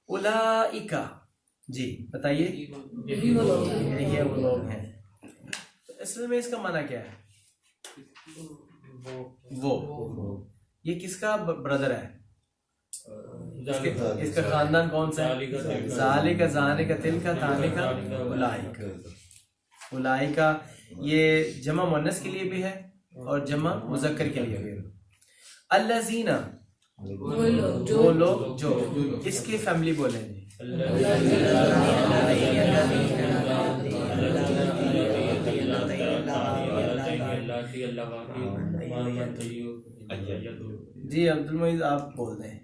اولئکا، جی بتائیے، یہی ہے وہ لوگ ہیں. اصل میں اس کا معنی کیا ہے؟ وہ یہ کس کا بردر ہے؟ اس کا خاندان کون سا ہے؟ ذالک ذالک تلک تالک اولئک. اولئک یہ جمع مؤنث کے لیے بھی ہے اور جمع مذکر کے لیے بھی ہے. الذین وہ لوگ جو، اس کی فیملی بولیں گے. جی عبد المعید آپ بول دیں.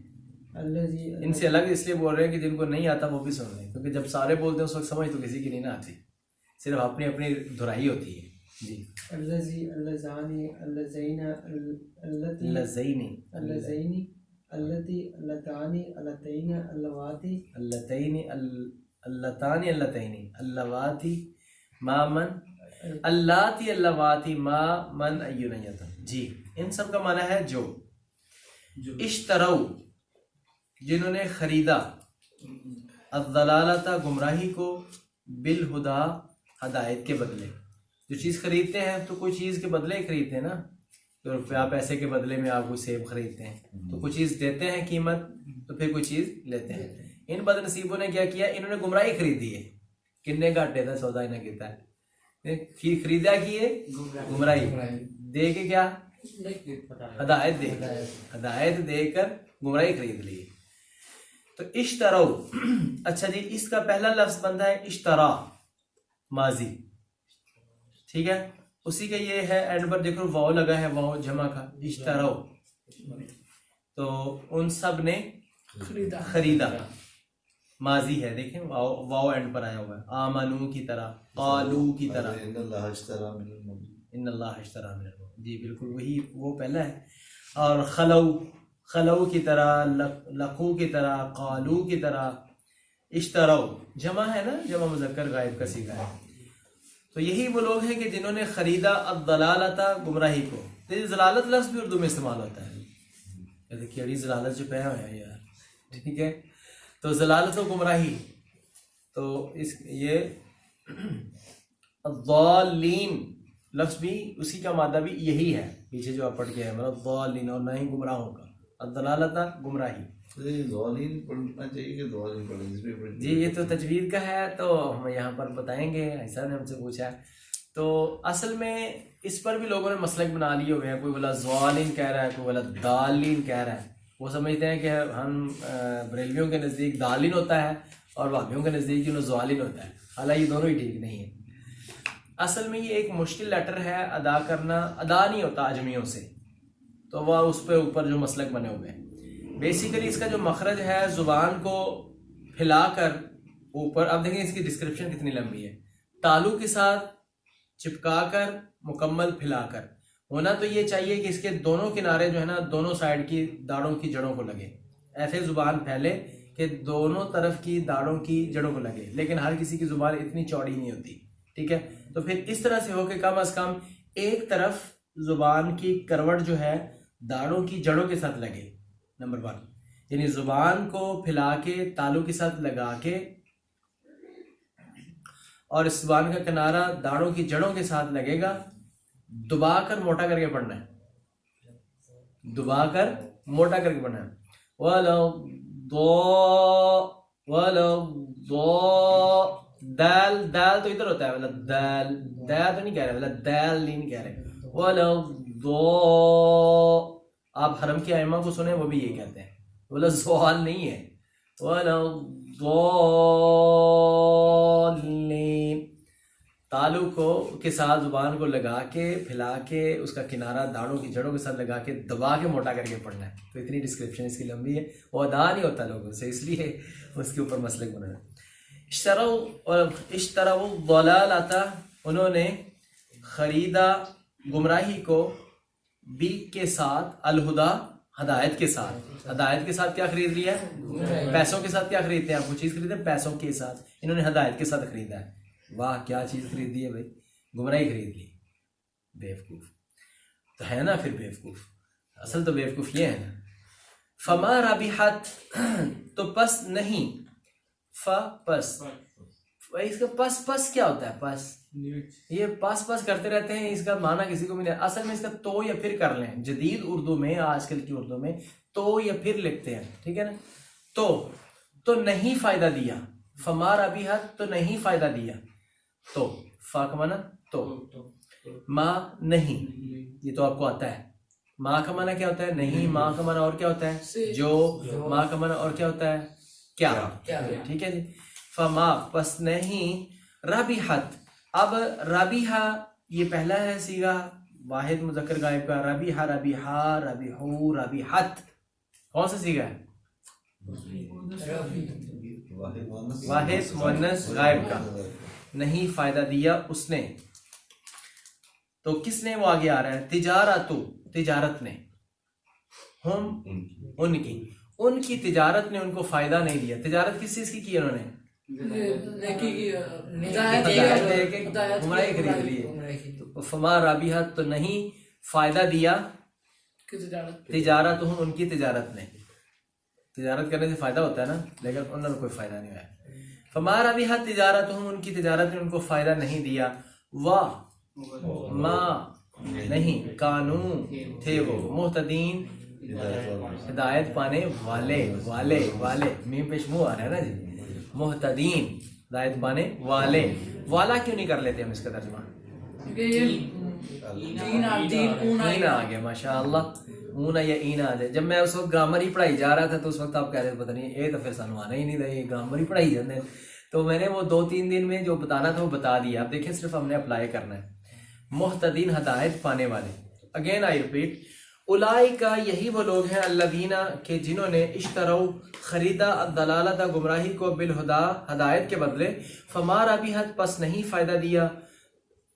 ان سے الگ اس لیے بول رہے ہیں کہ جن کو نہیں آتا وہ بھی سن لیں، کیونکہ جب سارے بولتے ہیں اس وقت سمجھ تو کسی کی نہیں نہ آتی، صرف اپنی اپنی دہرائی ہوتی ہے. جی الذی اللذانی اللذین اللذین اللتی اللتانی اللتین اللواتی اللتین اللتانی اللتین اللواتی ما من اللاتی اللواتی ما من ایونیت. جی ان سب کا معنی ہے جو. اشترو جنہوں نے خریدا، الضلالۃ گمراہی کو، بالہدا ہدایت کے بدلے. جو چیز خریدتے ہیں تو کوئی چیز کے بدلے ہی خریدتے ہیں نا، تو روپیہ پیسے کے بدلے میں آپ کوئی سیب خریدتے ہیں تو کوئی چیز دیتے ہیں قیمت، تو پھر کوئی چیز لیتے ہیں. ان بد نصیبوں نے کیا کیا؟ انہوں نے گمراہی خریدی ہے. کنے گھاٹے تھا سودا نہ کیتا ہے، خریدا کی ہے گمراہی، دے کے کیا ہدایت دے، ہدایت دے کر گمراہی خرید لی. تو اشترو، اچھا جی اس کا پہلا لفظ بنتا ہے اشترا، ماضی، ٹھیک ہے. اسی کا یہ ہے اینڈ پر دیکھو واو لگا ہے، واو جمع کا، اشترو، تو ان سب نے خریدا، ماضی ہے. دیکھیں واو اینڈ پر آیا ہوا ہے. آمنو کی طرح، قالو کی طرح، ان اللہ اشترى من المؤمنین. جی بالکل وہی وہ پہلا ہے. اور خلو کی طرح، لقو کی طرح، قالو کی طرح. اشترو جمع ہے نا، جمع مذکر غائب کا صیغہ ہے. تو یہی وہ لوگ ہیں کہ جنہوں نے خریدا الضلالۃ گمراہی کو. تو ضلالت لفظ بھی اردو میں استعمال ہوتا ہے. دیکھیے اڑی ضلالت جو پہ ہوا ہے یار، ٹھیک ہے. تو ضلالت و گمراہی، تو اس یہ الضالین لفظ بھی اسی کا مادہ بھی یہی ہے، پیچھے جو آپ پڑھ کے ہے مطلب ضالین، اور نہ ہی گمراہوں کا. الضلالۃ گمراہی. پڑھنا چاہیے کہ دوالین پڑھیں؟ جی یہ تو تجوید کا ہے تو ہم یہاں پر بتائیں گے، ایسا نے ہم سے پوچھا ہے. تو اصل میں اس پر بھی لوگوں نے مسلک بنا لیے ہوئے ہیں. کوئی بولا ضالین کہہ رہا ہے، کوئی بولا دالین کہہ رہا ہے. وہ سمجھتے ہیں کہ ہم بریلویوں کے نزدیک دالین ہوتا ہے اور وہابیوں کے نزدیک جو ضالین ہوتا ہے. حالانکہ یہ دونوں ہی ٹھیک نہیں ہے. اصل میں یہ ایک مشکل لیٹر ہے ادا کرنا، ادا نہیں ہوتا اجمیوں سے، تو وہ اس پہ اوپر جو مسلک بنے ہوئے ہیں. بیسیکلی اس کا جو مخرج ہے زبان کو پھیلا کر اوپر، اب دیکھیں اس کی ڈسکرپشن کتنی لمبی ہے. تالو کے ساتھ چپکا کر، مکمل پھیلا کر. ہونا تو یہ چاہیے کہ اس کے دونوں کنارے جو ہے نا، دونوں سائڈ کی داڑھوں کی جڑوں کو لگے. ایسے زبان پھیلے کہ دونوں طرف کی داڑھوں کی جڑوں کو لگے. لیکن ہر کسی کی زبان اتنی چوڑی نہیں ہوتی، ٹھیک ہے. تو پھر اس طرح سے ہو کہ کم از کم ایک طرف زبان کی کروٹ جو ہے داڑھوں کی جڑوں کے ساتھ لگے. نمبر 1، یعنی زبان کو پھیلا کے تالو کے ساتھ لگا کے، اور اس زبان کا کنارہ داڑھوں کی جڑوں کے ساتھ لگے گا. دبا کر موٹا کر کے پڑھنا ہے، دبا کر موٹا کر کے پڑھنا ہے. دال دال تو ادھر ہوتا ہے، مطلب دال دال تو نہیں کہہ رہے، مطلب دال نہیں کہہ رہے. آپ حرم کے ائمہ کو سنیں وہ بھی یہ کہتے ہیں، بولا سوال نہیں ہے. تالو کو کے ساتھ زبان کو لگا کے پھیلا کے اس کا کنارہ داڑھوں کی جڑوں کے ساتھ لگا کے دبا کے موٹا کر کے پڑھنا ہے. تو اتنی ڈسکرپشن اس کی لمبی ہے، وہ ادا نہیں ہوتا لوگوں سے، اس لیے اس کے اوپر مسلک بنا ہے. اشتروا الضلالۃ، انہوں نے خریدا گمراہی کو، بی کے ساتھ، الہدا ہدایت کے ساتھ. ہدایت کے ساتھ کیا خرید لیا ہے؟ پیسوں کے ساتھ. کیا خریدتے ہیں آپ؟ وہ چیز خریدتے ہیں پیسوں کے ساتھ. انہوں نے ہدایت کے ساتھ خریدا ہے. واہ کیا چیز خریدی ہے بھائی، گمراہی خرید لی. بیوقوف تو ہے نا، پھر بیوقوف اصل تو بیوقوف یہ ہے نا. فما ربحت، تو پس نہیں، پس. اس کا پس کیا ہوتا ہے؟ پس یہ پس کرتے رہتے ہیں، اس کا معنی کسی کو بھی نہیں. اصل میں اس کا تو یا پھر کر لیں. جدید اردو میں، آج کل کی اردو میں تو یا پھر لکھتے ہیں، ٹھیک ہے نا. تو نہیں فائدہ دیا. فما ربحت تو نہیں فائدہ دیا. تو فا کا معنی تو، ما نہیں، یہ تو آپ کو آتا ہے. ما کا معنی کیا ہوتا ہے؟ نہیں. ما کا معنی اور کیا ہوتا ہے؟ جو. ما کا معنی اور کیا ہوتا ہے؟ کیا. ٹھیک ہے جی. فما پس نہیں. ربحت. اب ربیحہ یہ پہلا ہے صیغہ واحد مذکر غائب کا. ربیحہ، ربیحہ، ربیحو، ربیحت کون سا صیغہ ہے؟ واحد مؤنث غائب کا. نہیں فائدہ دیا اس نے. تو کس نے وہ آگے آ رہا ہے؟ تجارتو، تجارت نے. ہم ان کی تجارت نے ان کو فائدہ نہیں دیا. تجارت کس چیز کی کی انہوں نے؟ خرید لیے. فما رابحت تو نہیں فائدہ دیا تجارت ان کی تجارت نے. تجارت کرنے سے فائدہ ہوتا ہے نا، لیکن انہوں نے کوئی فائدہ نہیں ہوا. فما رابحت تجارت ان کی تجارت نے ان کو فائدہ نہیں دیا. ما نہیں کانو تھے وہ مہتدین ہدایت پانے والے میم پیش منہ آ رہا ہے نا جی. مہتدین ہدایت پانے والے. والا کیوں نہیں کر لیتے ہم اس کا ترجمہ؟ اینا آ گیا ماشاء اللہ. اونا یا اینا آ جائے. جب میں اس وقت گرامر ہی پڑھائی جا رہا تھا تو اس وقت آپ کہہ رہے تھے پتہ نہیں یہ تو پھر سانو آنا ہی نہیں تھا، یہ گرامر ہی پڑھائی جاتے ہیں. تو میں نے وہ 2-3 دن میں جو بتانا تھا وہ بتا دیا. اب دیکھیں صرف ہم نے اپلائی کرنا ہے. محتدین ہدایت پانے والے. اگین آئی ریپیٹ، اولئک یہی وہ لوگ ہیں الذین کہ جنہوں نے اشتروا خریدا الضلالۃ گمراہی کو بالہدا ہدایت کے بدلے. فما ربحت پس نہیں فائدہ دیا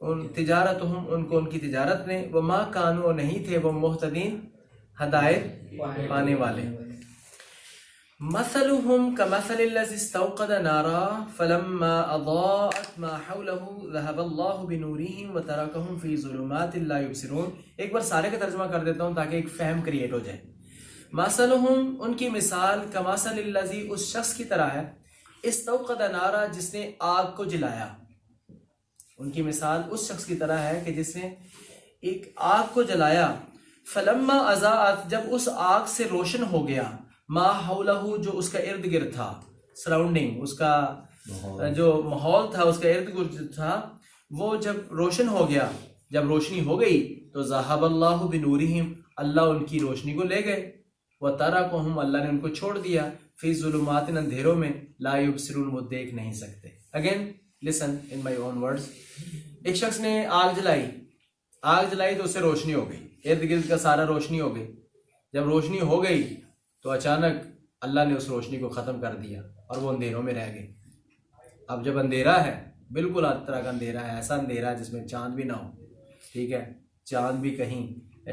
ان تجارتہم ان کو ان کی تجارت نے. وما کانوا نہیں تھے وہ مہتدین ہدایت پانے والے. مثلهم كمثل الذي استوقد نارا فلما اضاءت ما حوله ذهب الله بنورهم وتركهم في ظلمات لا يبصرون. ایک بار سارے کا ترجمہ کر دیتا ہوں تاکہ ایک فہم کریٹ ہو جائے. مثلهم ان کی مثال كمثل الذي اس شخص کی طرح ہے استوقد نارا جس نے آگ کو جلایا. ان کی مثال اس شخص کی طرح ہے کہ جس نے ایک آگ کو جلایا. فلما اضاءت جب اس آگ سے روشن ہو گیا ما حولہ جو اس کا ارد گرد تھا، سراؤنڈنگ اس کا جو ماحول تھا اس کا ارد گرد تھا، وہ جب روشن ہو گیا، جب روشنی ہو گئی تو ذہب اللہ بنورہم اللہ ان کی روشنی کو لے گئے. وترکہم اللہ نے ان کو چھوڑ دیا فی ظلمات اندھیروں میں لا یبصرون وہ دیکھ نہیں سکتے. اگین لسن ان مائی اون ورڈز. ایک شخص نے آگ جلائی تو اس سے روشنی ہو گئی، ارد گرد کا سارا روشنی ہو گئی. جب روشنی ہو گئی تو اچانک اللہ نے اس روشنی کو ختم کر دیا اور وہ اندھیروں میں رہ گئے. اب جب اندھیرا ہے، بالکل ہر طرح کا اندھیرا ہے، ایسا اندھیرا ہے جس میں چاند بھی نہ ہو، ٹھیک ہے، چاند بھی کہیں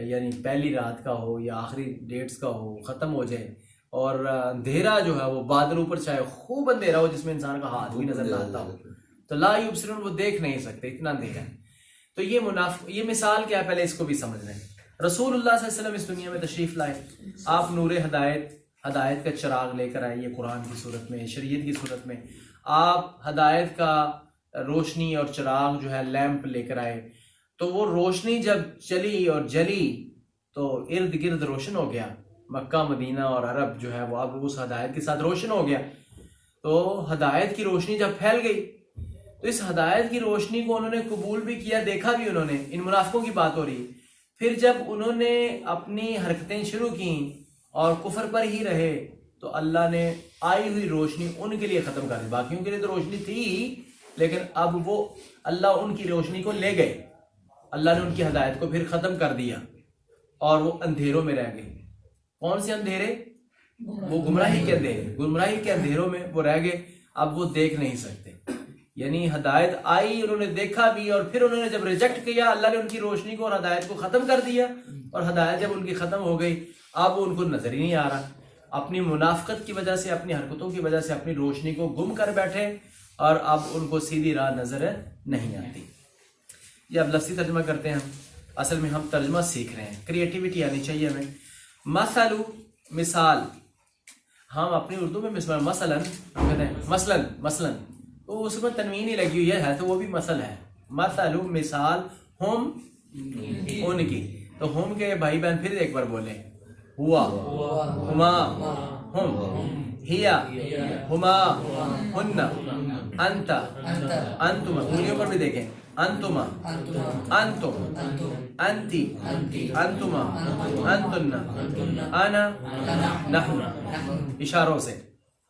یعنی پہلی رات کا ہو یا آخری ڈیٹس کا ہو، ختم ہو جائے، اور اندھیرا جو ہے وہ بادل اوپر چاہے خوب اندھیرا ہو جس میں انسان کا ہاتھ بھی نظر نہ آتا ہو، تو لا یبصرون وہ دیکھ نہیں سکتے، اتنا اندھیرا ہے. تو یہ مثال کیا ہے پہلے اس کو بھی سمجھ لیں. رسول اللہ صلی اللہ علیہ وسلم اس دنیا میں تشریف لائے، آپ نور ہدایت کا چراغ لے کر آئے. یہ قرآن کی صورت میں، شریعت کی صورت میں آپ ہدایت کا روشنی اور چراغ جو ہے لیمپ لے کر آئے. تو وہ روشنی جب چلی اور جلی تو ارد گرد روشن ہو گیا. مکہ مدینہ اور عرب جو ہے وہ اب اس ہدایت کے ساتھ روشن ہو گیا. تو ہدایت کی روشنی جب پھیل گئی تو اس ہدایت کی روشنی کو انہوں نے قبول بھی کیا، دیکھا بھی انہوں نے. ان منافقوں کی بات ہو رہی ہے. پھر جب انہوں نے اپنی حرکتیں شروع کیں اور کفر پر ہی رہے تو اللہ نے آئی ہوئی روشنی ان کے لیے ختم کر دی. باقیوں کے لیے تو روشنی تھی لیکن اب وہ اللہ ان کی روشنی کو لے گئے. اللہ نے ان کی ہدایت کو پھر ختم کر دیا اور وہ اندھیروں میں رہ گئے. کون سے اندھیرے؟ وہ گمراہی کے اندھیروں میں وہ رہ گئے. اب وہ دیکھ نہیں سکتے. یعنی ہدایت آئی، انہوں نے دیکھا بھی، اور پھر انہوں نے جب ریجیکٹ کیا اللہ نے ان کی روشنی کو اور ہدایت کو ختم کر دیا. اور ہدایت جب ان کی ختم ہو گئی اب ان کو نظر ہی نہیں آ رہا. اپنی منافقت کی وجہ سے، اپنی حرکتوں کی وجہ سے اپنی روشنی کو گم کر بیٹھے اور اب ان کو سیدھی راہ نظر نہیں آتی. یہ اب لفظی ترجمہ کرتے ہیں. اصل میں ہم ترجمہ سیکھ رہے ہیں، کریٹیوٹی آنی چاہیے ہمیں. مثل مثال ہم اپنی اردو میں مثلاً ہم کہتے ہیں مثلاً تو اس میں تنوین ہی لگی ہوئی ہے تو وہ بھی مثل ہے. مثل مثال ہم ان کی تو ہم کے بھائی بہن پھر ایک بار بولیں ہوا ہما ہم ہیا ہما ہن انت انتما انگلیوں پر بھی دیکھیں انتما انتم انتی انتما انتن انا نحن اشاروں سے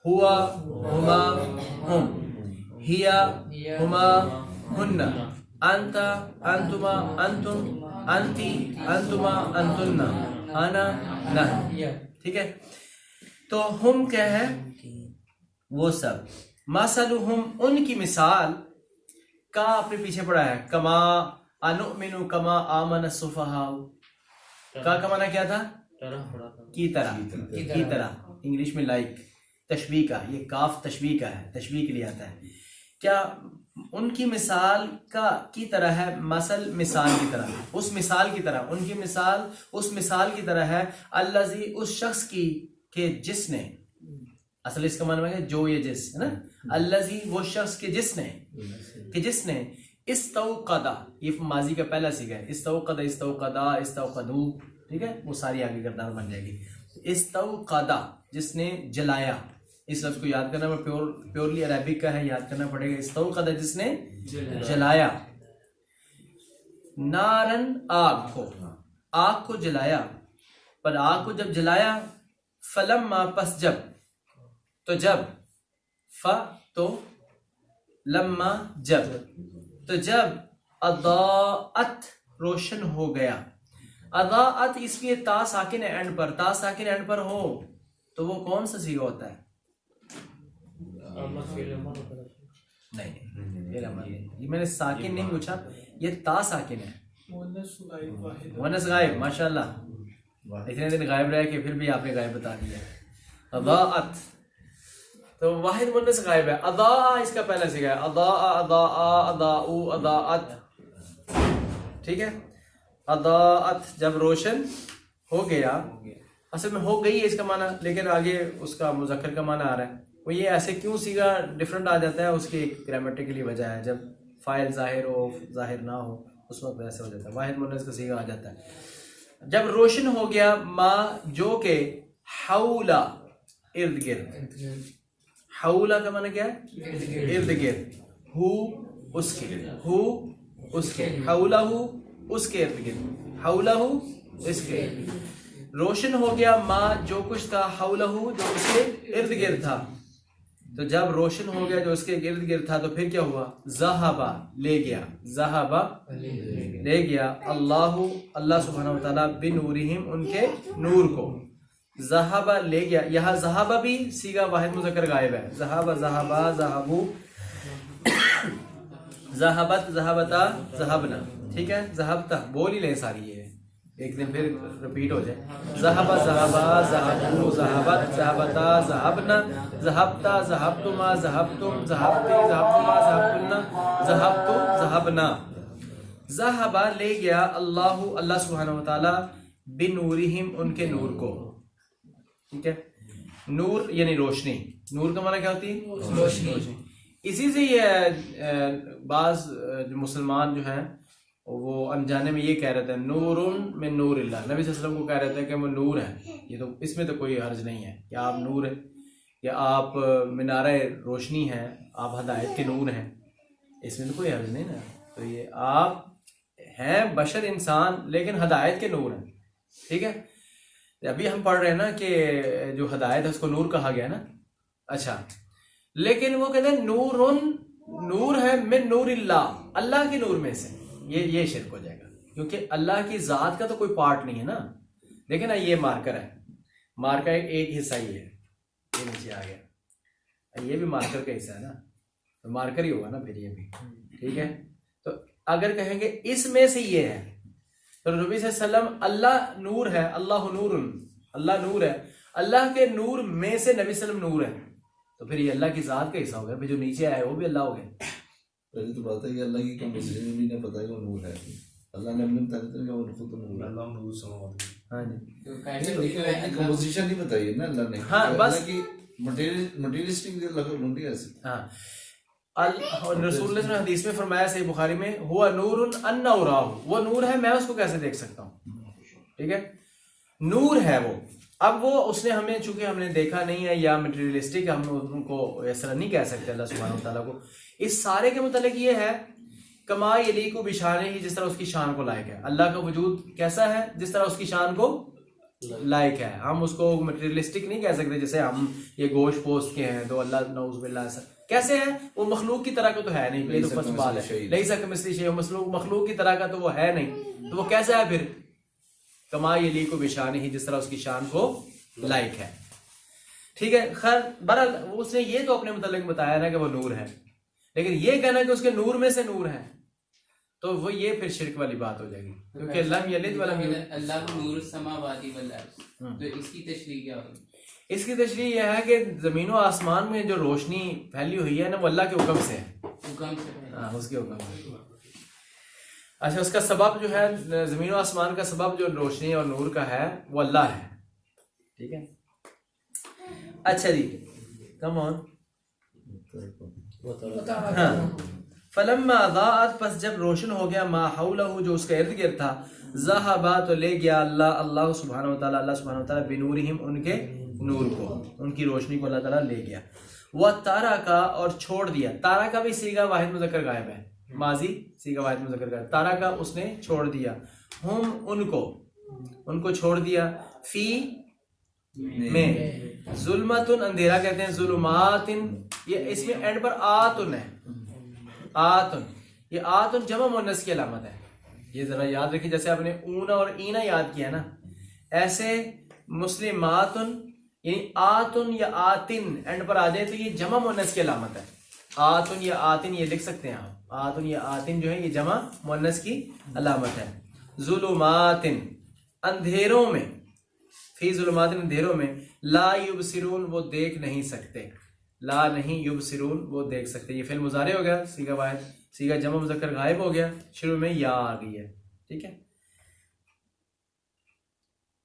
ہوا ہما ہم ہیا ہما ہن انت انتما انتم انتی انتما انتن انا نحن. ٹھیک ہے تو ہم کیا ہے وہ سب. مثلہم ان کی مثال کا اپنے پیچھے پڑا ہے کما انؤمن کما آمن السفہاء کا معنی کیا تھا کی طرح انگلش میں لائک تشبیہ کا یہ کاف تشبیہ کا ہے تشبیہ کے لیے آتا ہے. کیا ان کی مثال کا کی طرح ہے مثل مثال کی طرح اس مثال کی طرح ان کی مثال اس مثال کی طرح ہے الذی اس شخص کی کہ جس نے اصل اس کا معنی ہے جو یہ جس ہے نا الذی وہ شخص کے جس نے استوقدا یہ ماضی کا پہلا صیغہ ہے استوقدا استوقدا استوقدو ٹھیک ہے وہ ساری آگے کردار بن جائے گی. استوقدا جس نے جلایا اس لفظ کو یاد کرنا میں پیورلی عربک کا ہے یاد کرنا پڑے گا. استوقدا جس نے جلایا نارن آگ کو جلایا پر آگ کو جب جلایا فلما پس جب تو جب ف تو لما جب اضاءت روشن ہو گیا. اضاءت اس لیے تا ساکن اینڈ پر ہو تو وہ کون سا صیغہ ہوتا ہے؟ نہیں یہ میں نے ساکن نہیں پوچھا یہ تا ساکن ہے مؤنث غائب. ماشاء اللہ اتنے دن غائب رہے کہ پھر بھی آپ نے غائب بتا دیا. اضاءت تو واحد مؤنث غائب ہے. اضاء اس کا پہلا صیغہ ہے اضاء اضاءت ٹھیک ہے. اضاءت جب روشن ہو گیا اصل میں ہو گئی ہے اس کا معنی لیکن آگے اس کا مذکر کا معنی آ رہا ہے. وہ یہ ایسے کیوں صیغہ ڈفرینٹ آ جاتا ہے اس کی ایک گرامیٹیکلی وجہ ہے. جب فاعل ظاہر ہو ظاہر نہ ہو اس وقت ایسے ہو جاتا ہے واحد مؤنث کا صیغہ آ جاتا ہے. جب روشن ہو گیا ما جو کہ حولا ارد گرد حولا کا معنی کیا ہے ارد گرد ہو اس کے حولا ہو اس کے ارد گرد حولا ہو اس کے روشن ہو گیا ما جو کچھ تھا حولا ہو جو اس کے ارد گرد تھا. تو جب روشن ہو گیا جو اس کے ارد گرد تھا تو پھر کیا ہوا ذہبا لے گیا اللہ سبحانہ وتعالیٰ بنورہم ان کے نور کو. ذہبا لے گیا یہاں ذہبا بھی صیغہ واحد مذکر غائب ہے. ذہبا ذہبا ذہبو ذہبت ذہبتا ذہبنا ٹھیک ہے. ذہبتا بول ہی لیں ساری یہ ایک دن پھر رپیٹ ہو جائے. ذہبا ذہبا ذہبو ذہبت ذہبتا ذہبنا ذہبتا ذہبتما ذہبتم ذہبتی ذہبتما ذہبتنا ذہبتو ذہبنا. ذہبا لے گیا اللہ سبحانہ وتعالیٰ بنورہم ان کے نور کو. ٹھیک ہے نور یعنی روشنی. نور کا معنی کیا ہوتی ہے روشنی. اسی سے یہ بعض جو مسلمان جو ہیں وہ انجانے میں یہ کہہ رہے تھے نور من نور اللہ. نبی صلی اللہ علیہ وسلم کو کہہ رہے تھے کہ وہ نور ہے. یہ تو اس میں تو کوئی حرج نہیں ہے کہ آپ نور ہے یا آپ مینارہ روشنی ہیں آپ ہدایت کے نور ہیں اس میں تو کوئی حرج نہیں نا. تو یہ آپ ہیں بشر انسان لیکن ہدایت کے نور ہیں. ٹھیک ہے ابھی ہم پڑھ رہے ہیں نا کہ جو ہدایت ہے اس کو نور کہا گیا نا. اچھا لیکن وہ کہتے ہیں نور ہے من نور اللہ کے نور میں سے. یہ شرک ہو جائے گا کیونکہ اللہ کی ذات کا تو کوئی پارٹ نہیں ہے نا. دیکھیں نا یہ مارکر ہے مارکر ایک حصہ ہی ہے یہ نیچے آ گیا یہ بھی مارکر کا حصہ ہے نا تو مارکر ہی ہوگا نا پھر یہ بھی. ٹھیک ہے تو اگر کہیں گے اس میں سے یہ ہے تو نبی صلی اللہ علیہ وسلم اللہ نور ہے اللہ نور ہے اللہ کے نور میں سے نبی صلی اللہ علیہ وسلم نور ہے تو پھر یہ اللہ کی ذات کا حصہ ہو گیا. پھر جو نیچے آئے وہ بھی اللہ ہو گئے. پہلے تو بات ہے کہ اللہ کی کمپوزیشن بھی نہیں پتا کہ وہ نور ہے. اللہ نے اپنے تعریف کیا وہ خود نور ہے. اللہ نور سماوات ہاں جی تو کائنات دیکھو ہے اللہ کمپوزیشن نہیں بتائی ہے نا اللہ نے. ہاں، بس اللہ کی مٹیریلسٹک لفظ ڈھونڈی ایسے. ہاں رسول اللہ صلی اللہ علیہ وسلم حدیث میں فرمایا صحیح بخاری میں ہوا نور ان اراہ، وہ نور ہے میں اس کو کیسے دیکھ سکتا ہوں. ٹھیک ہے، نور ہے وہ. اب وہ اس نے ہمیں چونکہ ہم نے دیکھا نہیں ہے یا مٹیریلسٹک ہم ان کو اس طرح نہیں کہہ سکتے اللہ سبحانہ وتعالیٰ کو. اس سارے کے متعلق یہ ہے کما یلیق بشانہ ہی، جس طرح اس کی شان کو لائق ہے. اللہ کا وجود کیسا ہے جس طرح اس کی شان کو لائق ہے. ہم اس کو مٹیریلسٹک نہیں کہہ سکتے جیسے ہم یہ گوشت پوست کے ہیں تو اللہ نعوذ باللہ ایسا کیسے ہے. وہ مخلوق کی طرح کا تو ہے نہیں، یہ تو فرض بات ہے. لیسا کمثلہ شیء، مخلوق کی طرح کا تو وہ ہے نہیں، تو وہ کیسا ہے پھر؟ کما یلیق بشانہ ہی، جس طرح اس کی شان کو لائق ہے. ٹھیک ہے، خیر بہرحال اس نے یہ تو اپنے متعلق بتایا نا کہ وہ نور ہے، لیکن یہ کہنا کہ اس کے نور میں سے نور ہے تو وہ یہ پھر شرک والی بات ہو جائے گی، کیونکہ لم یلد ولم یولد. اللہ کو نور السماوات والارض، تو اس کی تشریح کیا ہوگی؟ اس کی تشریح یہ ہے کہ زمین و آسمان میں جو روشنی پھیلی ہوئی ہے نا وہ اللہ کے حکم سے ہے. حکم سے پہلے. ہاں اس کے حکم سے. اچھا، اس کا سبب جو ہے زمین و آسمان کا سبب جو روشنی اور نور کا ہے وہ اللہ ہے. ٹھیک ہے، اچھا جی کم آن. ہاں فلما اضاءت، پس جب روشن ہو گیا ما حولہ، جو اس کا ارد گرد تھا، ذہبا، تو لے گیا اللہ سبحانہ وتعالیٰ، اللہ سبحانہ وتعالیٰ بنورہم، ان کے نور کو، ان کی روشنی کو اللہ تعالیٰ لے گیا. وہ تارکا، اور چھوڑ دیا. تارکا بھی صیغہ واحد مذکر غائب ہے، ماضی صیغہ واحد مذکر غائب. تارکا اس نے چھوڑ دیا، ہم ان کو چھوڑ دیا، فی میں، ظلمتن اندھیرا کہتے ہیں، ظلماتن یہ اس میں اینڈ پر آتن ہے. آتن، یہ آتن جمع مؤنث کی علامت ہے. یہ ذرا یاد رکھیے، جیسے آپ نے اونا اور اینا یاد کیا نا، ایسے مسلماتن یعنی آتن یا آتن اینڈ پر آ جائے تو یہ جمع مؤنث کی علامت ہے. آتن یا آتن یہ لکھ سکتے ہیں آپ، آتن یا آتن جو ہے یہ جمع مؤنث کی علامت ہے. ظلماتن اندھیروں میں، فی ظلماتن اندھیروں میں، لا یبصرون وہ دیکھ نہیں سکتے. لا نہیں، یبصرون وہ دیکھ سکتے. یہ فعل مضارع ہو گیا، صیغہ واحد، صیغہ جمع مذکر غائب ہو گیا، شروع میں یا آ گئی ہے. ٹھیک ہے،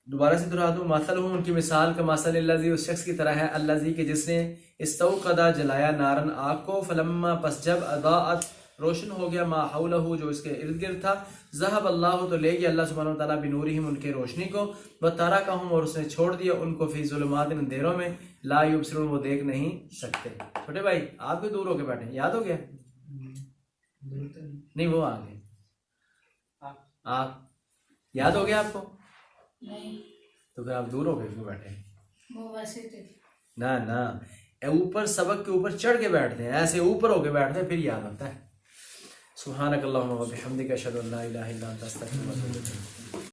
دوبارہ سے دہرا دوں. مثلہم، ان کی مثال کا مثل الذی، اس شخص کی طرح ہے، الذی کہ جس نے استوقد جلایا، نارن آگ کو، فلما پس جب اضاءت روشن ہو گیا، ما حولہ جو اس کے ارد گرد تھا، ذہب اللہ تو لے گیا اللہ سبحانہ وتعالیٰ بنورہم ان کے روشنی کو، وترکہم اور اس نے چھوڑ دیا ان کو، فی ظلمات اندھیروں میں، لا یبصرون وہ دیکھ نہیں سکتے. چھوٹے بھائی آپ بھی دور ہو کے بیٹھے، یاد ہو گیا؟ نہیں وہ آ گئے، آپ یاد ہو گیا آپ کو؟ تو پھر آپ دور ہو کے کیوں بیٹھے؟ نہ اوپر سبق کے اوپر چڑھ کے بیٹھتے ہیں، ایسے اوپر ہو کے بیٹھتے ہیں پھر یاد آتا ہے. سبحانک اللہم و بحمدک، اشہد ان لا الہ الا انت، استغفرک و اتوب الیک.